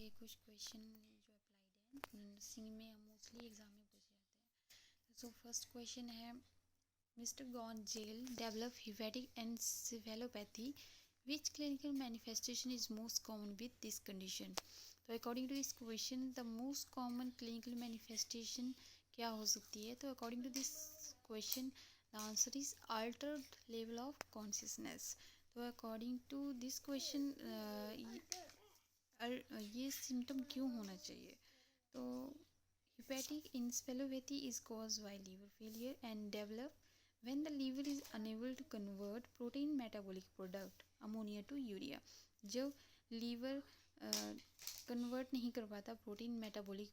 के कुछ क्वेश्चन जो अप्लाइड है नर्सिंग में मोस्टली एग्जाम में पूछे जाते हैं। सो फर्स्ट क्वेश्चन है, mister Gonzel develop hepatic encephalopathy, which clinical manifestation is most common with this condition. तो according to this question the most common clinical manifestation क्या हो सकती है। तो according to this question the answer is altered level of consciousness. तो according to this question ये symptom क्यों होना चाहिए। तो hepatic encephalopathy is caused by liver failure and develop when the liver is unable to convert protein metabolic product ammonia to urea। जब liver convert नहीं कर पाता प्रोटीन मेटाबॉलिक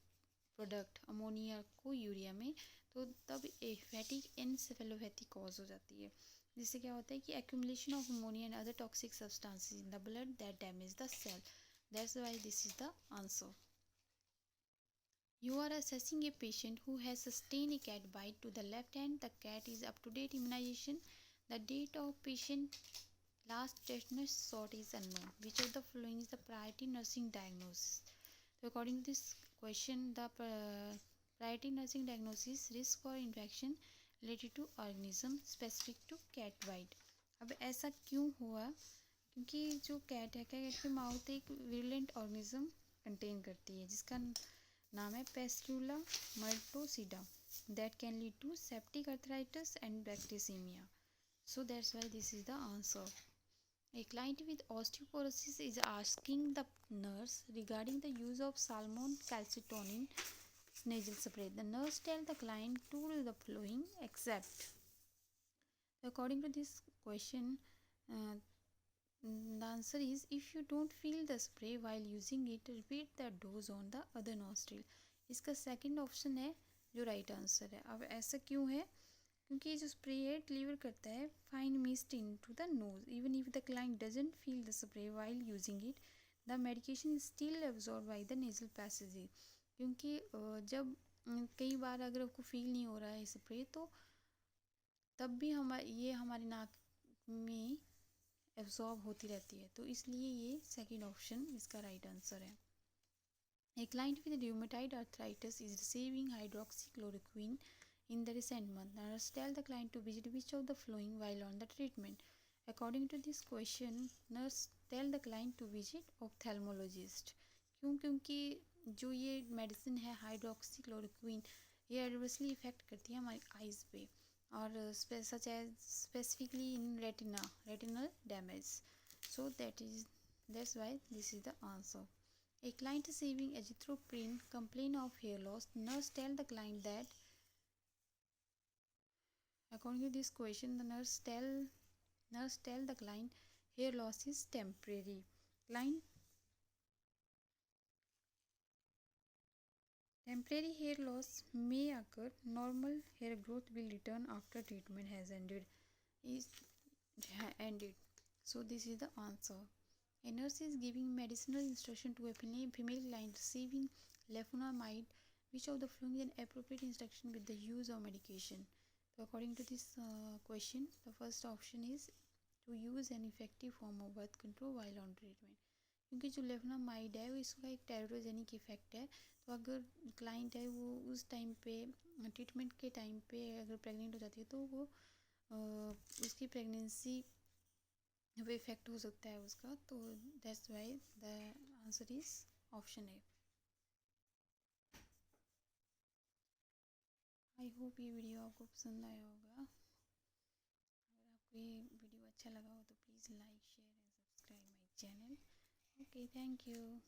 प्रोडक्ट अमोनिया को यूरिया में, तो तब हेपेटिक एनसेफेलोपैथी कॉज हो जाती है। जिससे क्या होता है कि accumulation of ammonia and other toxic substances in the blood that damage the cell. That's why this is the answer. You are assessing a patient who has sustained a cat bite to the left hand. The cat is up to date immunization. The date of patient last tetanus shot is unknown. Which of the following is the priority nursing diagnosis? So according to this question, the priority nursing diagnosis risk for infection related to organism specific to cat bite। अब ऐसा क्यों हुआ, क्योंकि जो cat है, cat की mouth एक virulent organism contain करती है जिसका नाम है Pasteurella multocida that can lead to septic arthritis and bacteremia. So that's why this is the answer. A client with osteoporosis is asking the nurse regarding the use of Salmon calcitonin nasal spray. The nurse tells the client to do the following except. According to this question, the answer is if you don't feel the spray while using it, repeat the dose on the other nostril। इसका second option है जो right answer है। अब ऐसा क्यों है, क्योंकि जो स्प्रे है डिलीवर करता है fine mist into the nose even if the client doesn't feel the spray while using it, the medication is still absorb by the nasal passage. क्योंकि जब कई बार अगर आपको फील नहीं हो रहा है स्प्रे, तो तब भी हमारी नाक में एब्जॉर्ब होती रहती है, तो इसलिए ये सेकंड ऑप्शन इसका राइट आंसर है। A client with rheumatoid arthritis is receiving hydroxychloroquine in the recent month. Nurse tell the client to visit which of the following while on the treatment। According to this question, nurse tell the client to visit ophthalmologist। क्यों, क्योंकि जो ये medicine है hydroxychloroquine, ये adversely effect करती है हमारी eyes पे और such as specifically in retinal damage. So that's why this is the answer। A client receiving azithromycin complain of hair loss. Nurse tell the client that according to this question, the nurse tell the client hair loss is temporary। Temporary hair loss may occur. Normal hair growth will return after treatment has ended। So this is the answer। A nurse is giving medicinal instruction to a female client receiving leflunomide. Which of the following is an appropriate instruction with the use of medication? So according to this question, the first option is to use an effective form of birth control while on treatment। क्योंकि जो लेफ्लोनामाइड है वो इसका एक टेरोजेनिक effect है, तो अगर client है वो उस टाइम पे ट्रीटमेंट के टाइम पे अगर प्रेग्नेंट हो जाती है तो वो उसकी प्रेगनेंसी पे इफेक्ट हो सकता है उसका। तो that's why the answer is option A. I hope ये वीडियो आपको पसंद आया होगा। अगर आपको ये वीडियो अच्छा लगा हो तो please like share and subscribe my channel. Okay, thank you.